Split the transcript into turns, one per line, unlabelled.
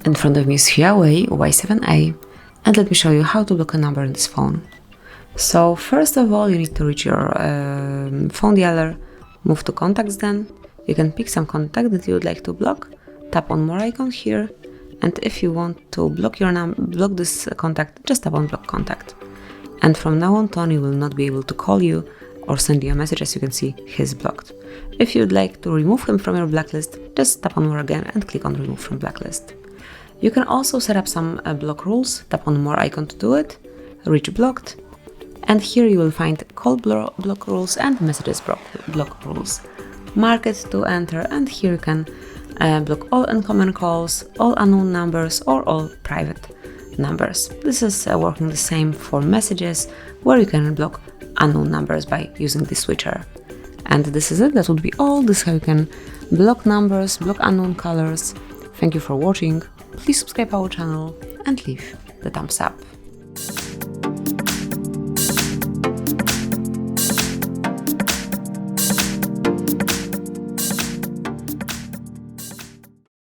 In front of me is HUAWEI Y7a, and let me show you how to block a number in this phone. So first of all, you need to reach your phone dialer, move to contacts then. You can pick some contact that you would like to block, tap on more icon here, and if you want to block this contact, just tap on block contact. And from now on, Tony will not be able to call you or send you a message. As you can see, he's blocked. If you'd like to remove him from your blacklist, just tap on more again and click on remove from blacklist. You can also set up some block rules, tap on more icon to do it, reach blocked, and here you will find call block rules and messages block rules. Mark it to enter, and here you can block all incoming calls, all unknown numbers, or all private numbers. This is working the same for messages, where you can block unknown numbers by using the switcher. And this is it, that would be all. This is how you can block numbers, block unknown colors. Thank you for watching. Please subscribe our channel and leave the thumbs up.